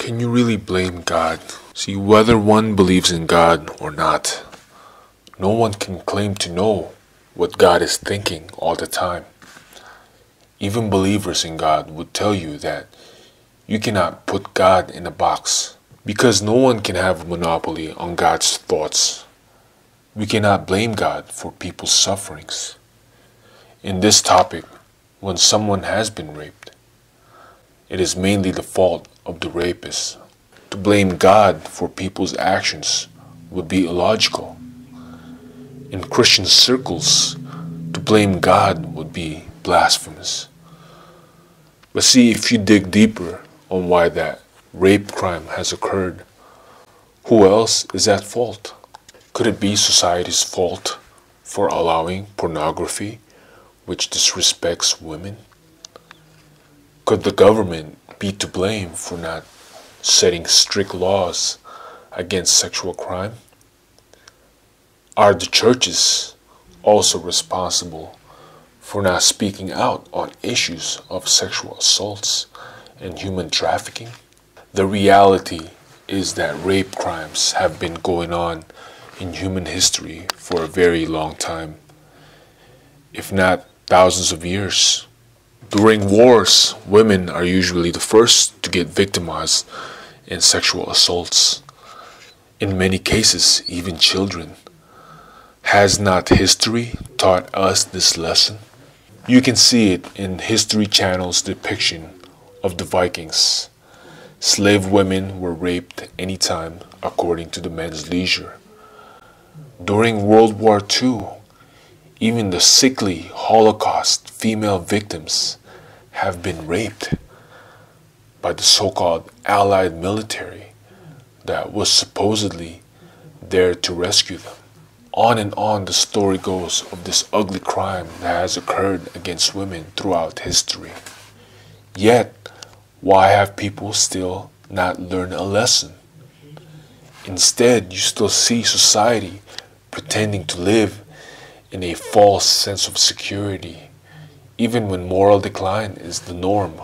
Can you really blame God? See, whether one believes in God or not, no one can claim to know what God is thinking all the time. Even believers in God would tell you that you cannot put God in a box, because no one can have a monopoly on God's thoughts. We cannot blame God for people's sufferings. In this topic, when someone has been raped, it is mainly the fault of the rapist. To blame God for people's actions would be illogical. In Christian circles, to blame God would be blasphemous. But see, if you dig deeper on why that rape crime has occurred, who else is at fault? Could it be society's fault for allowing pornography which disrespects women? Could the government be to blame for not setting strict laws against sexual crime? Are the churches also responsible for not speaking out on issues of sexual assaults and human trafficking? The reality is that rape crimes have been going on in human history for a very long time, if not thousands of years. During wars, women are usually the first to get victimized in sexual assaults. In many cases, even children. Has not history taught us this lesson? You can see it in History Channel's depiction of the Vikings. Slave women were raped anytime according to the men's leisure. During World War II, even the sickly Holocaust female victims have been raped by the so-called Allied military that was supposedly there to rescue them. On and on the story goes of this ugly crime that has occurred against women throughout history. Yet, why have people still not learned a lesson? Instead, you still see society pretending to live in a false sense of security, even when moral decline is the norm.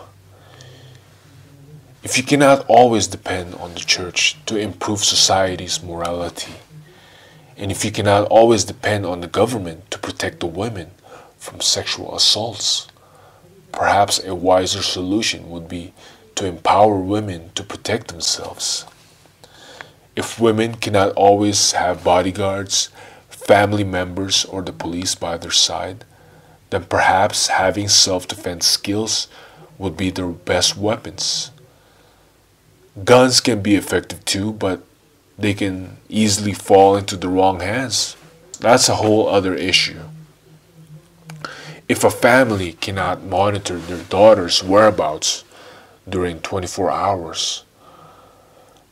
If you cannot always depend on the church to improve society's morality, and if you cannot always depend on the government to protect the women from sexual assaults, perhaps a wiser solution would be to empower women to protect themselves. If women cannot always have bodyguards, family members, or the police by their side, then perhaps having self-defense skills would be their best weapons. Guns can be effective too, but they can easily fall into the wrong hands. That's a whole other issue. If a family cannot monitor their daughter's whereabouts during 24 hours,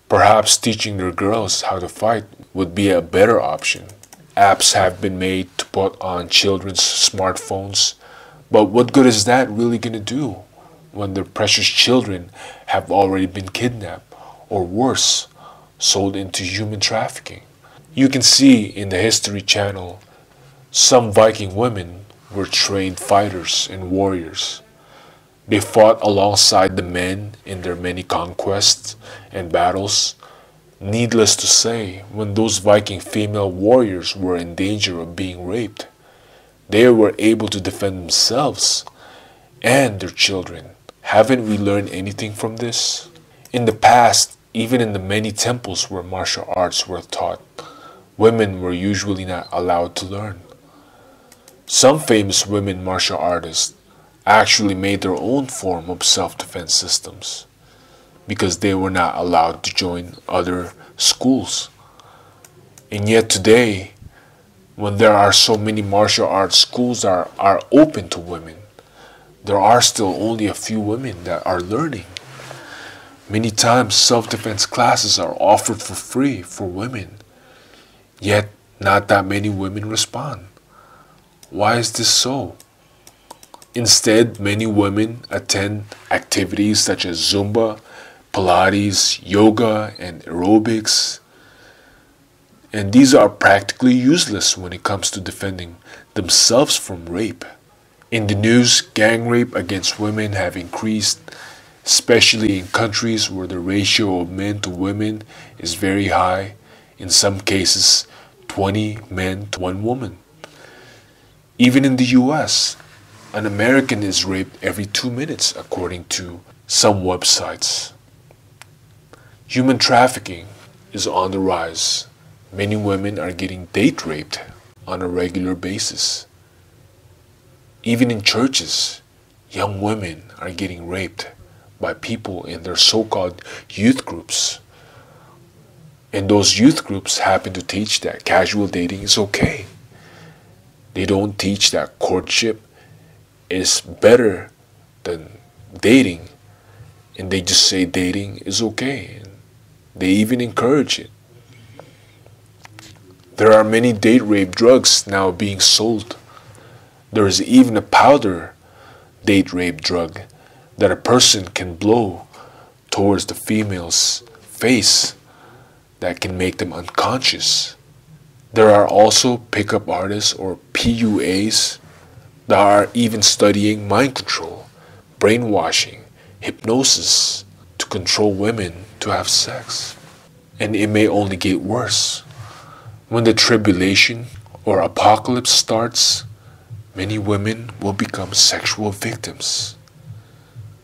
perhaps teaching their girls how to fight would be a better option. Apps have been made to put on children's smartphones, but what good is that really going to do when their precious children have already been kidnapped, or worse, sold into human trafficking? You can see in the History Channel, some Viking women were trained fighters and warriors. They fought alongside the men in their many conquests and battles. Needless to say, when those Viking female warriors were in danger of being raped, they were able to defend themselves and their children. Haven't we learned anything from this? In the past, even in the many temples where martial arts were taught, women were usually not allowed to learn. Some famous women martial artists actually made their own form of self-defense systems because they were not allowed to join other schools. And yet today, when there are so many martial arts schools that are open to women, there are still only a few women that are learning. Many times self-defense classes are offered for free for women, yet not that many women respond. Why is this so? Instead, many women attend activities such as Zumba, Pilates, yoga, and aerobics. And these are practically useless when it comes to defending themselves from rape. In the news, gang rape against women have increased especially in countries where the ratio of men to women is very high, in some cases 20 men to 1 woman. Even in the US, an American is raped every 2 minutes according to some websites. Human trafficking is on the rise. Many women are getting date raped on a regular basis. Even in churches, young women are getting raped by people in their so-called youth groups. And those youth groups happen to teach that casual dating is okay. They don't teach that courtship is better than dating, and they just say dating is okay. And they even encourage it. There are many date rape drugs now being sold. There is even a powder date rape drug that a person can blow towards the female's face that can make them unconscious. There are also pickup artists, or PUAs, that are even studying mind control, brainwashing, hypnosis to control women to have sex. And it may only get worse. When the tribulation or apocalypse starts, many women will become sexual victims.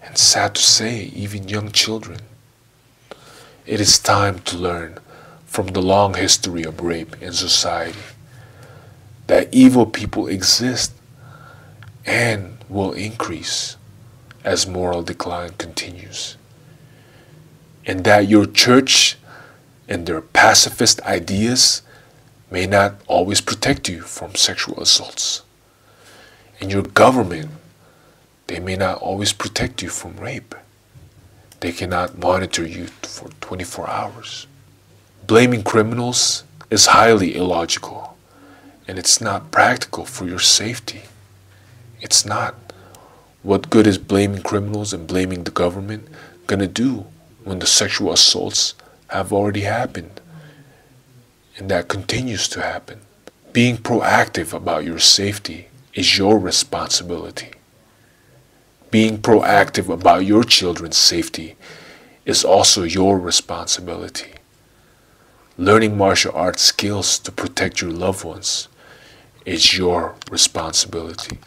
And sad to say, even young children. It is time to learn from the long history of rape in society that evil people exist and will increase as moral decline continues. And that your church and their pacifist ideas may not always protect you from sexual assaults. And your government, they may not always protect you from rape. They cannot monitor you for 24 hours. Blaming criminals is highly illogical, and it's not practical for your safety. It's not. What good is blaming criminals and blaming the government gonna do when the sexual assaults have already happened, and that continues to happen? Being proactive about your safety is your responsibility. Being proactive about your children's safety is also your responsibility. Learning martial arts skills to protect your loved ones is your responsibility.